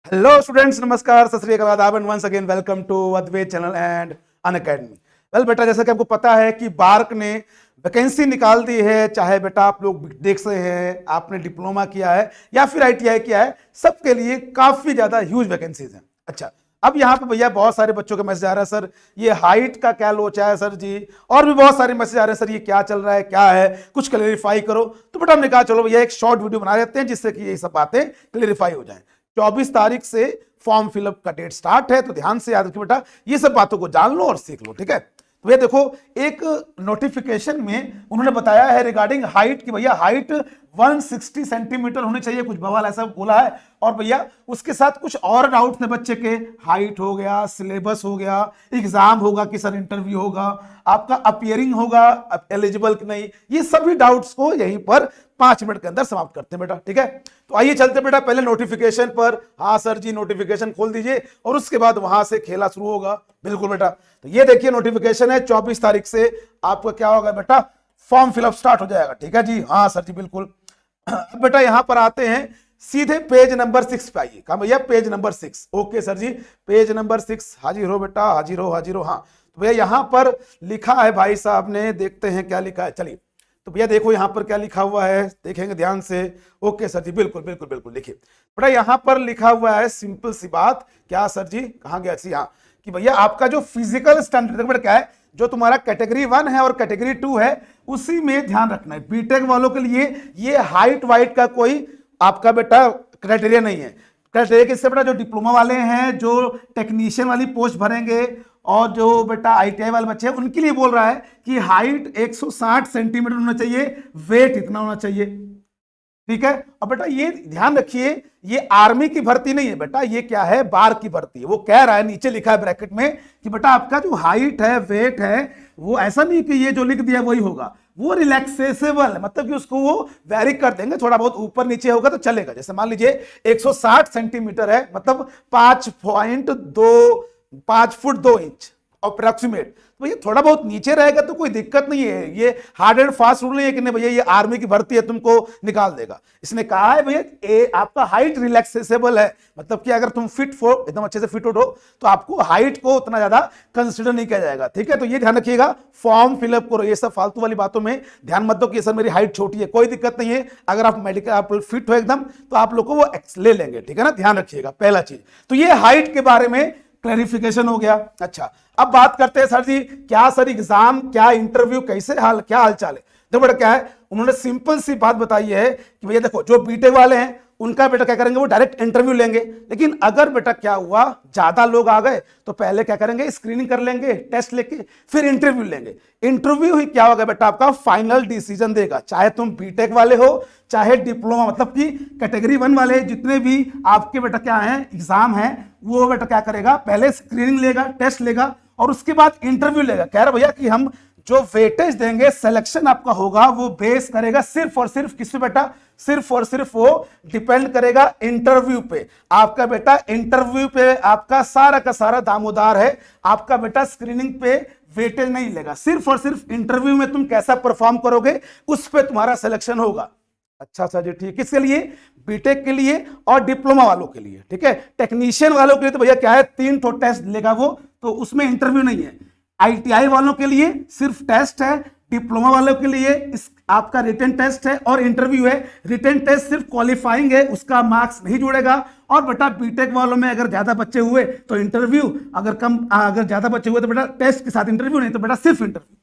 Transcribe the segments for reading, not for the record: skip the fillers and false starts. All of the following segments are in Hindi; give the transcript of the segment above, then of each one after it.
हेलो स्टूडेंट्स, नमस्कार, सत Shri Akal, adaab and once again welcome to Advait channel and Unacademy. Well बेटा, जैसा कि आपको पता है कि बार्क ने वैकेंसी निकाल दी है। चाहे बेटा आप लोग देख रहे हैं, आपने डिप्लोमा किया है या फिर आईटीआई किया है, सबके लिए काफी ज्यादा ह्यूज वैकेंसीज हैं। अच्छा, अब यहाँ पे भैया बहुत सारे बच्चों का मैसेज आ रहा है, सर ये हाइट का क्या लोचा है सर जी, और भी बहुत सारे मैसेज आ रहे हैं, सर ये क्या चल रहा है, क्या है, कुछ क्लेरिफाई करो। तो बेटा हमने कहा चलो भैया एक शॉर्ट वीडियो बना देते हैं जिससे कि ये सब बातें क्लेरिफाई हो जाए। 24 तारीख से फॉर्म फिलअप का डेट स्टार्ट है, तो ध्यान से याद रखिए बेटा, ये सब बातों को जान लो और सीख लो, ठीक है। तो ये देखो, एक नोटिफिकेशन में उन्होंने बताया है रिगार्डिंग हाइट की भैया हाइट 160 सेंटीमीटर होनी चाहिए, कुछ बवाल ऐसा बोला है। और भैया उसके साथ कुछ और डाउट थे बच्चे के, हाइट हो गया, सिलेबस हो गया, एग्जाम होगा कि सर इंटरव्यू होगा, आपका अपियरिंग होगा, एलिजिबल कि नहीं, ये सभी डाउट्स को यहीं पर 5 मिनट के अंदर समाप्त करते हैं बेटा, ठीक है। तो आइए चलते बेटा पहले नोटिफिकेशन पर। हाँ सर जी, नोटिफिकेशन खोल दीजिए और उसके बाद वहां से खेला शुरू होगा। बिल्कुल बेटा, तो ये देखिए नोटिफिकेशन है, 24 तारीख से आपका क्या होगा बेटा, फॉर्म फिलअप स्टार्ट हो जाएगा, ठीक है जी। हाँ सर जी बिल्कुल। अब बेटा यहां पर आते हैं, सीधे पेज नंबर 6 पे आइए। कहा भैया पेज नंबर 6। ओके सर जी, पेज नंबर 6 हाजिर हो बेटा, हाजिर हो, हाजिर हो। हाँ तो भैया यहां पर लिखा है भाई साहब ने, देखते हैं क्या लिखा है। चलिए तो भैया देखो यहां पर क्या लिखा हुआ है, देखेंगे ध्यान से। ओके सर जी बिल्कुल बिल्कुल बिल्कुल, देखिए बेटा यहां पर लिखा हुआ है सिंपल सी बात। क्या सर जी, कहां गया सी, हाँ, कि भैया आपका जो फिजिकल स्टैंडर्ड क्या है, जो तुम्हारा कैटेगरी 1 है और कैटेगरी 2 है, उसी में ध्यान रखना है। बीटेक वालों के लिए ये हाइट वाइट का कोई आपका बेटा क्राइटेरिया नहीं है। क्राइटेरिया किससे बेटा, जो डिप्लोमा वाले हैं, जो टेक्नीशियन वाली पोस्ट भरेंगे, और जो बेटा आईटीआई वाले बच्चे हैं, उनके लिए बोल रहा है कि हाइट 160 सेंटीमीटर होना चाहिए, वेट इतना होना चाहिए, ठीक है। और बेटा ये ध्यान रखिए, ये आर्मी की भर्ती नहीं है बेटा, ये क्या है, बार की भर्ती है। वो कह रहा है, नीचे लिखा है ब्रैकेट में कि बेटा आपका जो हाइट है, वेट है, वो ऐसा नहीं कि ये जो लिख दिया वही होगा, वो रिलैक्सेबल है, मतलब कि उसको वो वेरी कर देंगे, थोड़ा बहुत ऊपर नीचे होगा तो चलेगा। जैसे मान लीजिए 160 सेंटीमीटर है, मतलब 5 फुट 2 इंच अप्रोक्सीमेट, तो भैया थोड़ा बहुत नीचे रहेगा तो कोई दिक्कत नहीं है। ये हार्ड एंड फास्ट रूल नहीं है कि नहीं भैया ये आर्मी की भर्ती है तुमको निकाल देगा। इसने कहा है भैया आपका हाइट रिलैक्सेबल है, मतलब कि अगर तुम फिट हो, एकदम अच्छे से फिट हो तो आपको हाइट को उतना ज्यादा कंसिडर नहीं किया जाएगा, ठीक है। तो ये ध्यान रखिएगा, फॉर्म फिलअप करो, ये सब फालतू वाली बातों में ध्यान मत दो कि सर मेरी हाइट छोटी है, कोई दिक्कत नहीं है। अगर आप मेडिकल आप फिट हो एकदम, तो आप लोग को वो ले लेंगे, ठीक है ना, ध्यान रखिएगा। पहला चीज तो ये हाइट के बारे में क्लैरिफिकेशन हो गया। अच्छा, अब बात करते हैं सर जी, क्या सर एग्जाम, क्या इंटरव्यू, कैसे हाल, क्या हालचाल है। देखो बेटा क्या है, उन्होंने सिंपल सी बात बताई है कि भैया देखो जो बीटेक वाले हैं उनका बेटा क्या करेंगे, वो डायरेक्ट इंटरव्यू लेंगे। लेकिन अगर बेटा क्या हुआ, ज्यादा लोग आ गए तो पहले क्या करेंगे, स्क्रीनिंग कर लेंगे, टेस्ट लेके फिर इंटरव्यू लेंगे। इंटरव्यू ही क्या होगा बेटा, आपका फाइनल डिसीजन देगा, चाहे तुम बीटेक वाले हो चाहे डिप्लोमा, मतलब कि कैटेगरी 1 वाले जितने भी आपके बेटा क्या है एग्जाम है, वो बेटा क्या करेगा, पहले स्क्रीनिंग लेगा, टेस्ट लेगा और उसके बाद इंटरव्यू लेगा। कह रहा भैया कि हम जो वेटेज देंगे, सिलेक्शन आपका होगा, वो बेस करेगा सिर्फ और सिर्फ किस पे बेटा, सिर्फ और सिर्फ वो डिपेंड करेगा इंटरव्यू पे। आपका बेटा इंटरव्यू पे आपका सारा का सारा दामोदार है, आपका बेटा स्क्रीनिंग पे वेटेज नहीं लेगा, सिर्फ और सिर्फ इंटरव्यू में तुम कैसा परफॉर्म करोगे उस पे तुम्हारा सिलेक्शन होगा। अच्छा सर जी ठीक, किसके लिए, बीटेक के लिए और डिप्लोमा वालों के लिए, ठीक है। टेक्नीशियन वालों के लिए तो भैया क्या है, 3 ठो टेस्ट लेगा वो, तो उसमें इंटरव्यू नहीं है। आईटीआई वालों के लिए सिर्फ टेस्ट है, डिप्लोमा वालों के लिए आपका रिटन टेस्ट है और इंटरव्यू है। रिटन टेस्ट सिर्फ क्वालिफाइंग है, उसका मार्क्स नहीं जुड़ेगा। और बेटा बीटेक वालों में अगर ज्यादा बच्चे हुए तो इंटरव्यू, अगर ज्यादा बच्चे हुए तो बेटा टेस्ट के साथ इंटरव्यू, नहीं तो बेटा सिर्फ इंटरव्यू।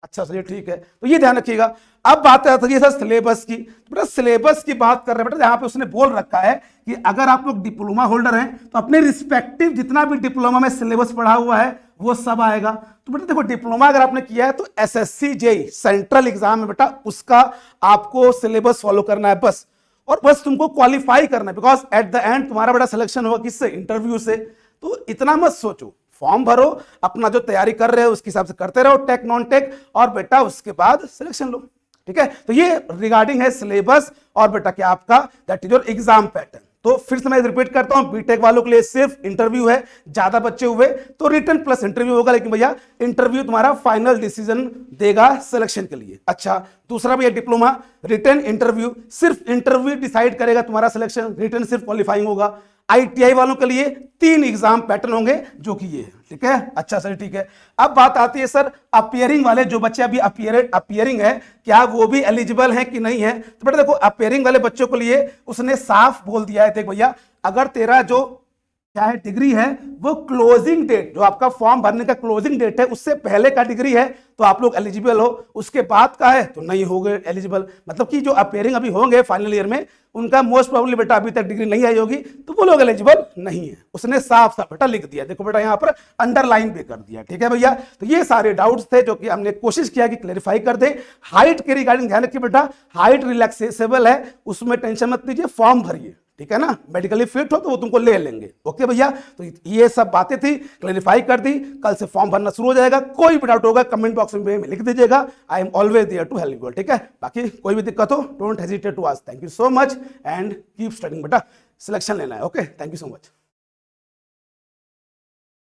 अच्छा सर ये ठीक है, तो ये ध्यान रखिएगा। अब बात आती है सर सिलेबस की। बेटा सिलेबस की बात कर रहे हैं बेटा, यहाँ पे उसने बोल रखा है कि अगर आप लोग डिप्लोमा होल्डर हैं तो अपने रिस्पेक्टिव जितना भी डिप्लोमा में सिलेबस पढ़ा हुआ है वो सब आएगा। तो बेटा देखो डिप्लोमा अगर आपने किया है तो एसएससी जेई सेंट्रल एग्जाम है बेटा, उसका आपको सिलेबस फॉलो करना है बस, और बस तुमको क्वालिफाई करना है, बिकॉज एट द एंड तुम्हारा बेटा सिलेक्शन होगा किससे, इंटरव्यू से। तो इतना मत सोचो, फॉर्म भरो, अपना जो तैयारी कर रहे हो उसके हिसाब से करते रहो, टेक नॉन टेक, और बेटा उसके बाद सिलेक्शन लो, ठीक है। तो ये रिगार्डिंग है सिलेबस और बेटा क्या आपका that is your exam pattern. तो फिर से मैं रिपीट करता हूं, बीटेक वालों के लिए सिर्फ इंटरव्यू है, ज्यादा बच्चे हुए तो रिटन प्लस इंटरव्यू होगा, लेकिन भैया इंटरव्यू तुम्हारा फाइनल डिसीजन देगा सिलेक्शन के लिए। अच्छा, दूसरा भैया डिप्लोमा, रिटन इंटरव्यू, सिर्फ इंटरव्यू डिसाइड करेगा तुम्हारा सिलेक्शन, रिटन सिर्फ क्वालिफाइंग होगा। ITI वालों के लिए 3 एग्जाम पैटर्न होंगे जो कि ये है, ठीक है। अच्छा सर, ठीक है। अब बात आती है सर अपियरिंग वाले, जो बच्चे अभी अपियरिंग है, क्या वो भी एलिजिबल हैं कि नहीं है? तो बेटा देखो, अपियरिंग वाले बच्चों के लिए उसने साफ बोल दिया है, देख भैया, अगर तेरा जो क्या है डिग्री है वो क्लोजिंग डेट, जो आपका फॉर्म भरने का क्लोजिंग डेट है उससे पहले का डिग्री है तो आप लोग एलिजिबल हो, उसके बाद का है तो नहीं होगे एलिजिबल। मतलब कि जो अपेयरिंग अभी होंगे फाइनल ईयर में, उनका मोस्ट प्रोबेबली बेटा अभी तक डिग्री नहीं आई होगी तो वो लोग एलिजिबल नहीं है। उसने साफ साफ बेटा लिख दिया, देखो बेटा यहाँ पर अंडरलाइन भी कर दिया, ठीक है भैया। तो ये सारे डाउट्स थे जो कि हमने कोशिश किया कि क्लेरिफाई कर दे। हाइट के रिगार्डिंग ध्यान रखिए बेटा, हाइट रिलैक्सेबल है, उसमें टेंशन मत लीजिए, फॉर्म भरिए, ठीक है ना। मेडिकली फिट हो तो वो तुमको ले लेंगे, ओके भैया। तो ये सब बातें थी, क्लैरिफाई कर दी। कल से फॉर्म भरना शुरू हो जाएगा, कोई भी डाउट होगा कमेंट बॉक्स में लिख दीजिएगा, I am always there to help you, ठीक है। बाकी कोई भी दिक्कत हो don't hesitate to ask. Thank you so much and keep studying बेटा, सिलेक्शन लेना है, okay. Thank you so much.